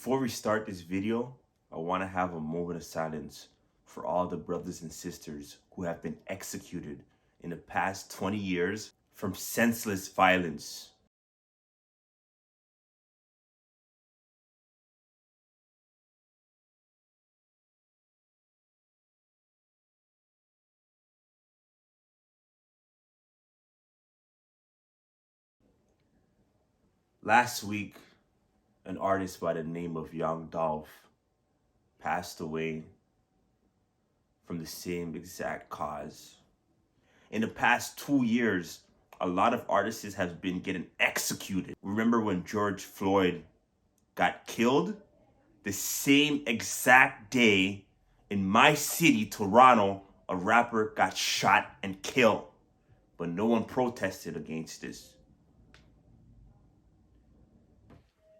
Before we start this video, I want to have a moment of silence for all the brothers and sisters who have been executed in the past 20 years from senseless violence. Last week, an artist by the name of Young Dolph passed away from the same exact cause. In the past 2 years, a lot of artists have been getting executed. Remember when George Floyd got killed? The same exact day in my city, Toronto, a rapper got shot and killed. But no one protested against this.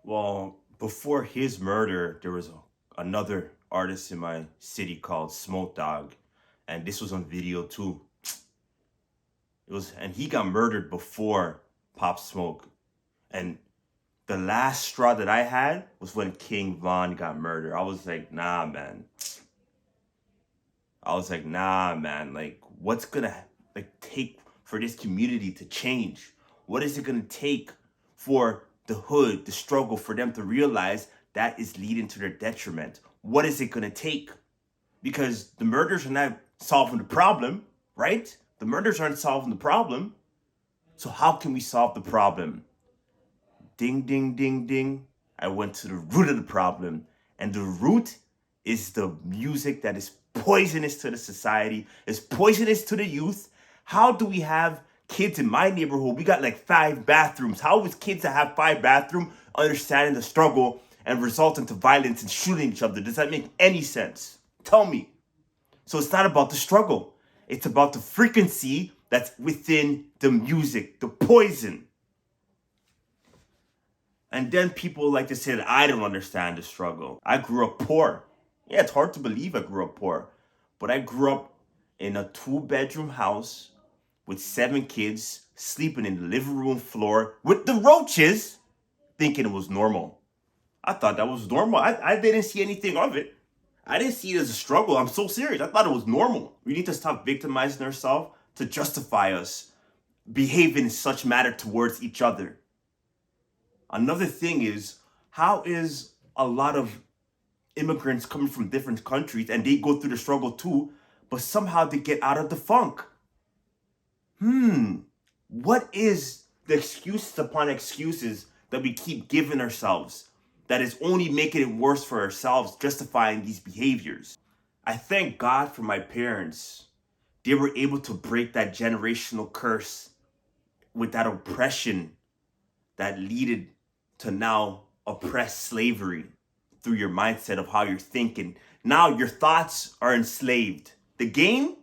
Well, before his murder, there was another artist in my city called Smoke Dog. And this was on video too. And he got murdered before Pop Smoke. And the last straw that I had was when King Von got murdered. I was like, nah, man. Like, what's gonna take for this community to change? What is it gonna take for the hood, the struggle, for them to realize that is leading to their detriment? What is it gonna take? Because the murders are not solving the problem, right? The murders aren't solving the problem. So how can we solve the problem? Ding, ding, ding, ding. I went to the root of the problem. And the root is the music that is poisonous to the society, is poisonous to the youth. How do we have kids in my neighborhood? We got like 5 bathrooms. How is kids that have 5 bathrooms understanding the struggle and resulting to violence and shooting each other? Does that make any sense? Tell me. So it's not about the struggle. It's about the frequency that's within the music, the poison. And then people like to say that I don't understand the struggle. I grew up poor. Yeah, it's hard to believe I grew up poor. But I grew up in a 2-bedroom house with 7 kids, sleeping in the living room floor with the roaches, thinking it was normal. I thought that was normal. I didn't see anything of it. I didn't see it as a struggle. I'm so serious. I thought it was normal. We need to stop victimizing ourselves to justify us behaving in such manner towards each other. Another thing is, how is a lot of immigrants coming from different countries and they go through the struggle too, but somehow they get out of the funk? What is the excuses upon excuses that we keep giving ourselves that is only making it worse for ourselves, justifying these behaviors? I thank God for my parents. They were able to break that generational curse with that oppression that leaded to now oppress slavery through your mindset of how you're thinking. Now your thoughts are enslaved. The game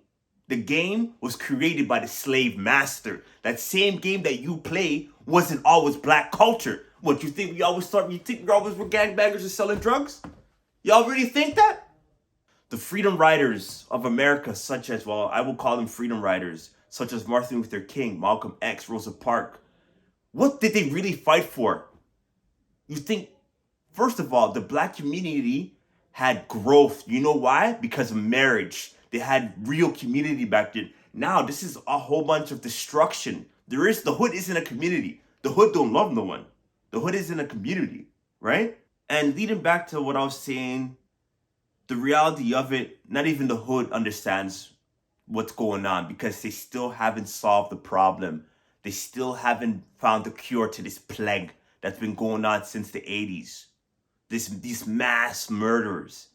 was created by the slave master. That same game that you play wasn't always black culture. What, you think we always were gangbangers and selling drugs? Y'all really think that? The freedom riders of America, such as, well, I will call them freedom riders, such as Martin Luther King, Malcolm X, Rosa Parks, what did they really fight for? You think, first of all, the black community had growth. You know why? Because of marriage. They had real community back then. Now, this is a whole bunch of destruction. The hood isn't a community. The hood don't love no one. The hood isn't a community, right? And leading back to what I was saying, the reality of it, not even the hood understands what's going on because they still haven't solved the problem. They still haven't found the cure to this plague that's been going on since the 80s. These mass murders.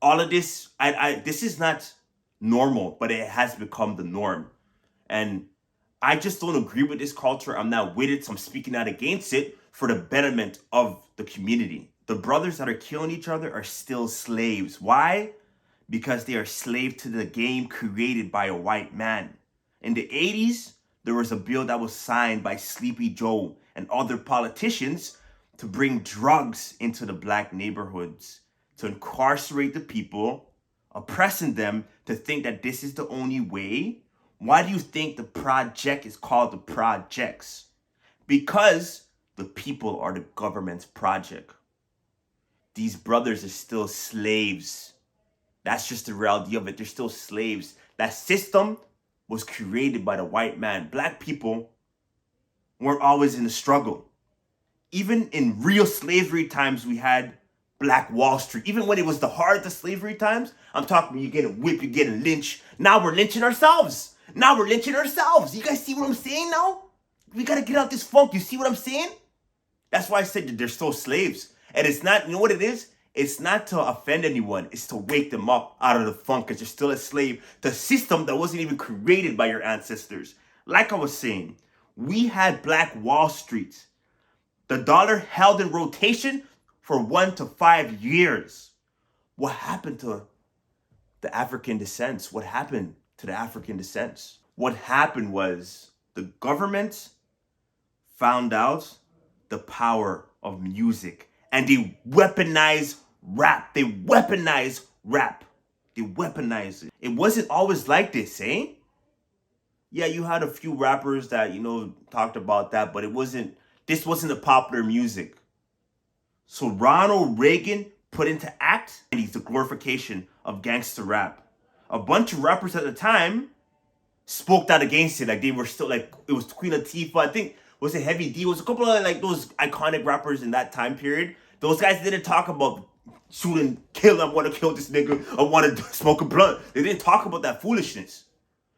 All of this, this is not normal, but it has become the norm. And I just don't agree with this culture. I'm not with it, so I'm speaking out against it for the betterment of the community. The brothers that are killing each other are still slaves. Why? Because they are slave to the game created by a white man. In the 80s, there was a bill that was signed by Sleepy Joe and other politicians to bring drugs into the black neighborhoods, to incarcerate the people, oppressing them to think that this is the only way. Why do you think the project is called the projects? Because the people are the government's project. these brothers are still slaves. That's just the reality of it. They're still slaves. That system was created by the white man. Black people weren't always in the struggle. Even in real slavery times, we had Black Wall Street. Even when it was the hardest slavery times, I'm talking you're getting whipped, you're getting lynched. Now we're lynching ourselves. Now we're lynching ourselves. You guys see what I'm saying now? We gotta get out this funk. You see what I'm saying? That's why I said that they're still slaves. And it's not, you know what it is? It's not to offend anyone. It's to wake them up out of the funk because you're still a slave to a system that wasn't even created by your ancestors. Like I was saying, we had Black Wall Street. The dollar held in rotation for 1 to 5 years. What happened to the African descents? What happened to the African descents? What happened was the government found out the power of music and they weaponized rap. They weaponized rap. They weaponized it. It wasn't always like this, eh? Yeah, you had a few rappers that, talked about that, but this wasn't the popular music. So Ronald Reagan put into act the glorification of gangster rap. A bunch of rappers at the time spoke out against it. Like they were still like, it was Queen Latifah, I think, was it Heavy D? It was a couple of like those iconic rappers in that time period. Those guys didn't talk about shooting, kill, I want to kill this nigga, I want to smoke a blunt. They didn't talk about that foolishness.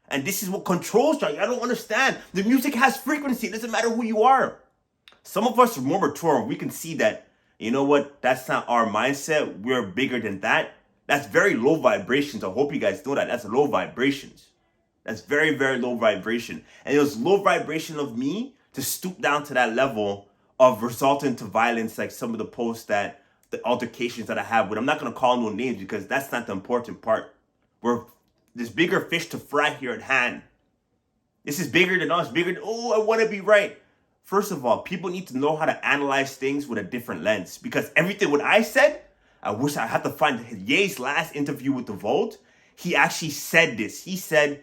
And this is what controls you. I don't understand. The music has frequency. It doesn't matter who you are. Some of us are more mature. We can see that, you know what? That's not our mindset. We're bigger than that. That's very low vibrations. I hope you guys know that. That's low vibrations. That's very, very low vibration. And it was low vibration of me to stoop down to that level of resulting to violence, like some of the posts the altercations that I have with. I'm not going to call no names because that's not the important part. There's bigger fish to fry here at hand. This is bigger than us, bigger than, I want to be right. First of all, people need to know how to analyze things with a different lens. Because everything what I said, I wish I had to find Ye's last interview with The Vault. He actually said this. He said,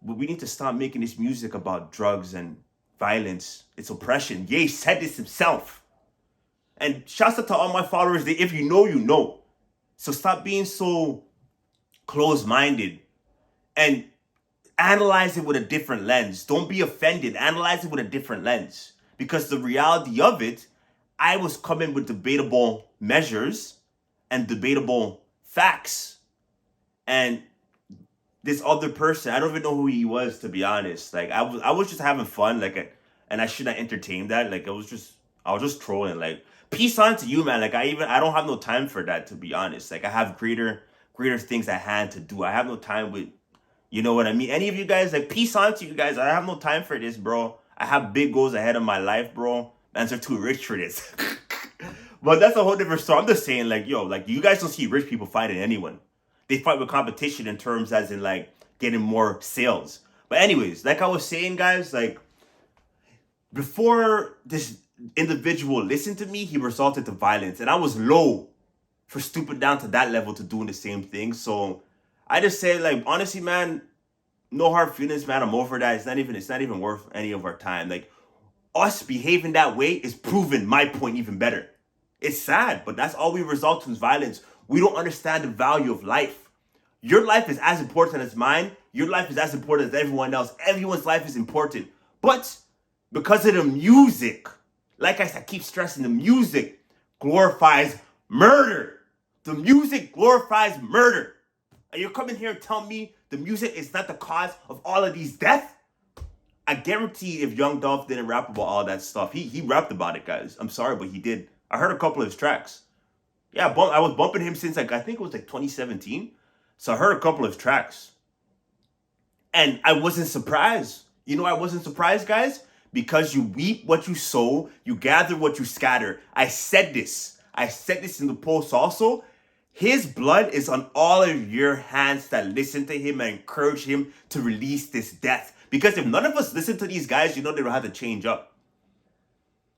we need to stop making this music about drugs and violence. It's oppression. Ye said this himself. And shouts out to all my followers. If you know, you know. So stop being so closed-minded and analyze it with a different lens. Don't be offended. Analyze it with a different lens. Because the reality of it, I was coming with debatable measures and debatable facts. And this other person, I don't even know who he was, to be honest. Like I was just having fun, and I should not entertain that. Like I was just trolling. Like, peace on to you, man. Like I don't have no time for that, to be honest. Like I have greater things at hand to do. I have no time with, you know what I mean? Any of you guys, like, peace on to you guys. I have no time for this, bro. I have big goals ahead of my life, bro. Mans are too rich for this. But that's a whole different story. I'm just saying, like, yo, like, you guys don't see rich people fighting anyone. They fight with competition in terms as in, like, getting more sales. But anyways, like I was saying, guys, like, before this individual listened to me, he resulted to violence. And I was low for stooping down to that level to doing the same thing. So I just say, like, honestly, man, no hard feelings, man. I'm over that. It's not even worth any of our time. Like, us behaving that way is proving my point even better. It's sad, but that's all we result to is violence. We don't understand the value of life. Your life is as important as mine. Your life is as important as everyone else. Everyone's life is important. But because of the music, like I said, I keep stressing, the music glorifies murder. The music glorifies murder. And you're coming here and telling me the music is not the cause of all of these deaths? I guarantee if Young Dolph didn't rap about all that stuff, he rapped about it, guys. I'm sorry, but he did. I heard a couple of his tracks. Yeah, I was bumping him since, like, I think it was like 2017. So I heard a couple of tracks. And I wasn't surprised. You know, I wasn't surprised, guys, because you reap what you sow, you gather what you scatter. I said this in the post also. His blood is on all of your hands that listen to him and encourage him to release this death. Because if none of us listen to these guys, you know they will have to change up.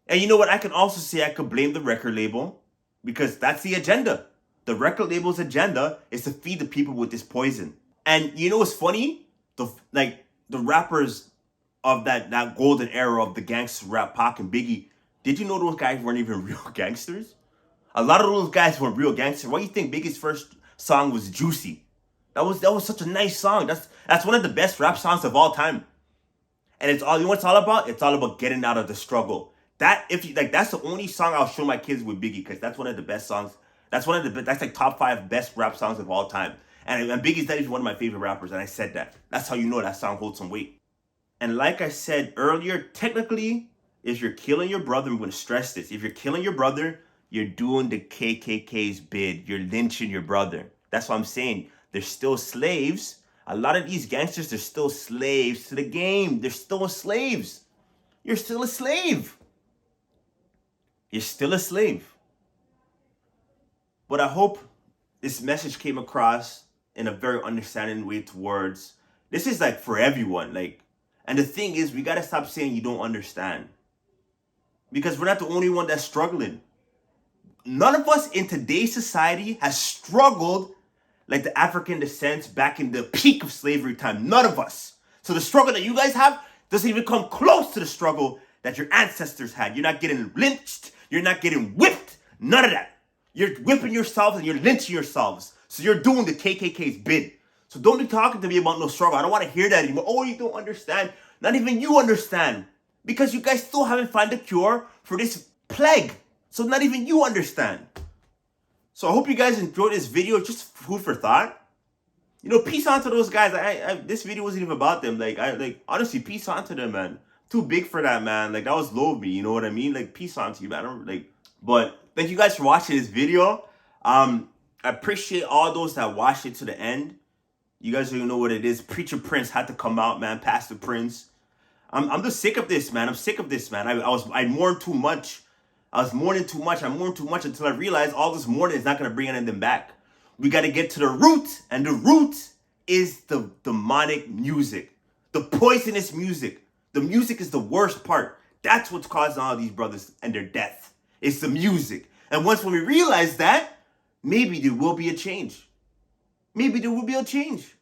And you know what? I can also say I could blame the record label because that's the agenda. The record label's agenda is to feed the people with this poison. And you know what's funny? The rappers of that golden era of the gangster rap, Pac and Biggie, did you know those guys weren't even real gangsters? A lot of those guys were real gangsters. Why do you think Biggie's first song was Juicy? That was such a nice song. That's one of the best rap songs of all time. And it's all, you know what it's all about? It's all about getting out of the struggle. That, if you like, that's the only song I'll show my kids with Biggie, because that's one of the best songs. That's like top 5 best rap songs of all time. And Biggie's not even one of my favorite rappers, and I said that. That's how you know that song holds some weight. And like I said earlier, technically, if you're killing your brother, I'm going to stress this. If you're killing your brother, you're doing the KKK's bid. You're lynching your brother. That's what I'm saying. They're still slaves. A lot of these gangsters, they're still slaves to the game. They're still slaves. You're still a slave. You're still a slave. But I hope this message came across in a very understanding way towards, this is like for everyone. Like, and the thing is, we got to stop saying you don't understand. Because we're not the only one that's struggling. None of us in today's society has struggled like the African descents back in the peak of slavery time. None of us. So the struggle that you guys have doesn't even come close to the struggle that your ancestors had. You're not getting lynched. You're not getting whipped. None of that. You're whipping yourselves and you're lynching yourselves. So you're doing the KKK's bid. So don't be talking to me about no struggle. I don't want to hear that anymore. Oh, you don't understand. Not even you understand. Because you guys still haven't found a cure for this plague. So not even you understand. So I hope you guys enjoyed this video. Just food for thought. You know, peace on to those guys. This video wasn't even about them. Like, honestly, peace on to them, man. Too big for that, man. Like, that was low of me. You know what I mean? Like, peace on to you, man. I don't, like, but thank you guys for watching this video. I appreciate all those that watched it to the end. You guys don't even know what it is. Preacher Prince had to come out, man. Pastor Prince. I'm just sick of this, man. I'm sick of this, man. I mourned too much. I was mourning too much. I mourned too much until I realized all this mourning is not going to bring anything back. We got to get to the root. And the root is the demonic music. The poisonous music. The music is the worst part. That's what's causing all these brothers and their death. It's the music. And once when we realize that, maybe there will be a change. Maybe there will be a change.